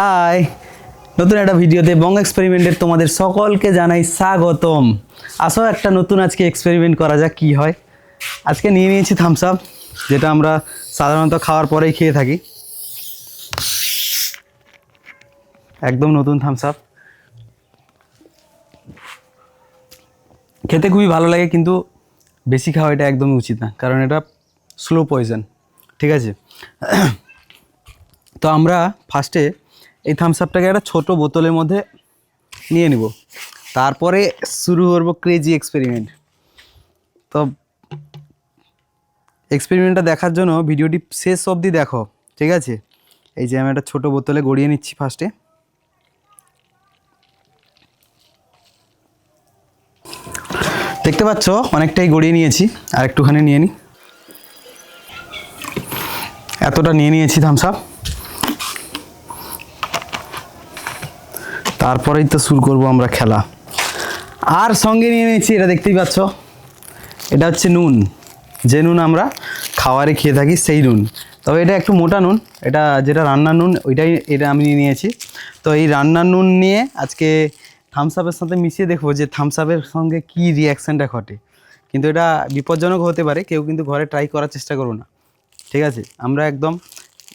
High, নতুন একটা ভিডিওতে বং এক্সপেরিমেন্টের তোমাদের সকলকে জানাই স্বাগতম। আসো একটা নতুন আজকে এক্সপেরিমেন্ট করা যাক কি হয়। আজকে নিয়ে নিয়েছি থামস আপ, যেটা আমরা সাধারণত খাওয়ার পরেই খেয়ে থাকি। একদম নতুন থামস আপ, খেতে খুবই ভালো লাগে, কিন্তু বেশি খাওয়া এটা একদমই উচিত না, কারণ এটা স্লো পয়জন। ঠিক আছে, তো আমরা ফার্স্টে এই থামস আপটাকে একটা ছোটো বোতলের মধ্যে নিয়ে নিব, তারপরে শুরু করব ক্রেজি এক্সপেরিমেন্ট। তো এক্সপেরিমেন্টটা দেখার জন্য ভিডিওটি শেষ অবধি দেখো, ঠিক আছে। এই যে আমি একটা ছোটো বোতলে গড়িয়ে নিচ্ছি ফার্স্টে। দেখতে পাচ্ছ অনেকটাই গড়িয়ে নিয়েছি, আর একটুখানি নিয়ে নিই। এতটা নিয়ে নিয়েছি থামস আপ, তারপরেই তো শুরু করব আমরা খেলা। আর সঙ্গে নিয়ে নিয়েছি, এটা দেখতেই পাচ্ছ, এটা হচ্ছে নুন। যে নুন আমরা খাওয়ারে খেয়ে থাকি সেই নুন, তবে এটা একটু মোটা নুন। এটা যেটা রান্নার নুন এটা আমি নিয়ে নিয়েছি। তো এই রান্নার নুন নিয়ে আজকে থামস আপের সাথে মিশিয়ে দেখবো যে থামস আপের সঙ্গে কী রিয়াকশানটা ঘটে। কিন্তু এটা বিপজ্জনক হতে পারে, কেউ কিন্তু ঘরে ট্রাই করার চেষ্টা করো না, ঠিক আছে। আমরা একদম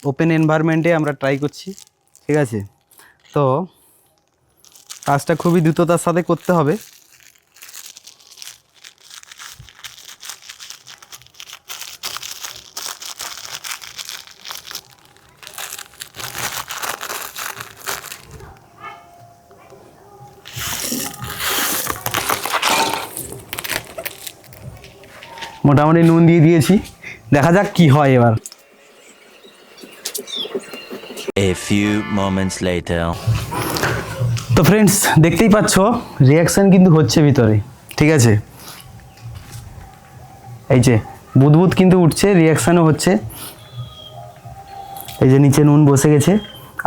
ওপেন এনভায়রনমেন্টে আমরা ট্রাই করছি, ঠিক আছে। তো কাজটা খুবই দ্রুততার সাথে করতে হবে। মোটামুটি নুন দিয়ে দিয়েছি, দেখা যাক কি হয় এবার। A few moments later. তো ফ্রেন্ডস, দেখতেই পাচ্ছ রিয়াকশান কিন্তু হচ্ছে ভিতরে, ঠিক আছে। এই যে বুদবুদ কিন্তু উঠছে, রিয়াকশানও হচ্ছে। এই যে নিচে নুন বসে গেছে,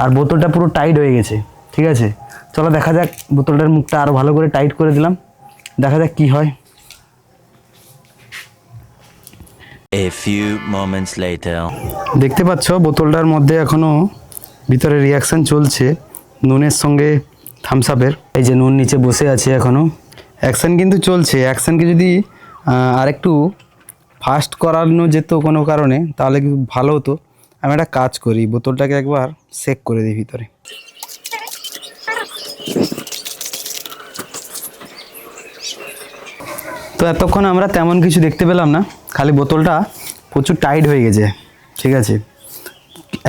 আর বোতলটা পুরো টাইট হয়ে গেছে, ঠিক আছে। চলো দেখা যাক, বোতলটার মুখটা আরও ভালো করে টাইট করে দিলাম, দেখা যাক কি হয়। A few moments later. দেখতে পাচ্ছ বোতলটার মধ্যে এখনও ভিতরে রিয়াকশান চলছে নুনের সঙ্গে থামস আপের। এই যে নুন নিচে বসে আছে এখনও, অ্যাকশান কিন্তু চলছে। অ্যাকশানকে যদি আরেকটু ফাস্ট করানো যেত কোনো কারণে, তাহলে কিন্তু ভালো হতো। আমি একটা কাজ করি, বোতলটাকে একবার চেক করে দিই ভিতরে। তো এতক্ষণ আমরা তেমন কিছু দেখতে পেলাম না, খালি বোতলটা প্রচুর টাইট হয়ে গেছে, ঠিক আছে।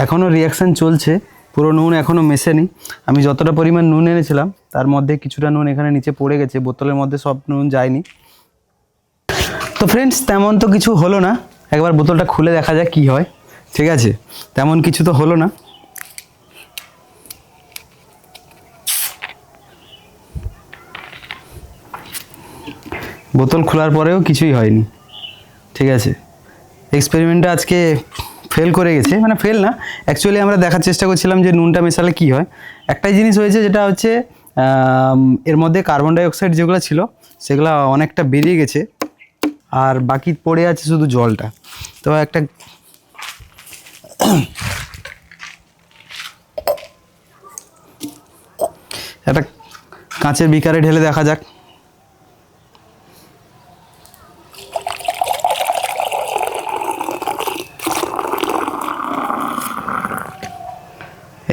এখনও রিয়াকশান চলছে, পুরো নুন এখনও মেশেনি। আমি যতটা পরিমাণ নুন এনেছিলাম তার মধ্যে কিছুটা নুন এখানে নিচে পড়ে গেছে, বোতলের মধ্যে সব নুন যায়নি। তো ফ্রেন্ডস, তেমন তো কিছু হলো না। একবার বোতলটা খুলে দেখা যাক কি হয়, ঠিক আছে। তেমন কিছু তো হলো না। বোতল খোলার পরেও কিছুই হয়নি, ঠিক আছে। এক্সপেরিমেন্টটা আজকে ফেল করে গেছে, মানে ফেল না, অ্যাকচুয়ালি আমরা দেখার চেষ্টা করছিলাম যে নুনটা মেশালে কি হয়। একটাই জিনিস হয়েছে, যেটা হচ্ছে এর মধ্যে কার্বন ডাইঅক্সাইড যেগুলো ছিল সেগুলো অনেকটা বেরিয়ে গেছে, আর বাকি পড়ে আছে শুধু জলটা। তো একটা কাঁচের বিকারে ঢেলে দেখা যাক।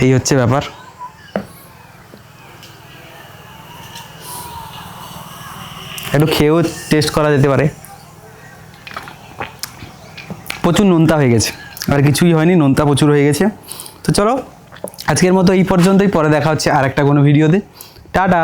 এই হচ্ছে ব্যাপার। একটু খেয়েও টেস্ট করা যেতে পারে। প্রচুর নোনতা হয়ে গেছে, আর কিছুই হয়নি, নোনতা প্রচুর হয়ে গেছে। তো চলো আজকের মতো এই পর্যন্তই, পরে দেখা হচ্ছে আর একটা কোনো ভিডিওতে। টাটা।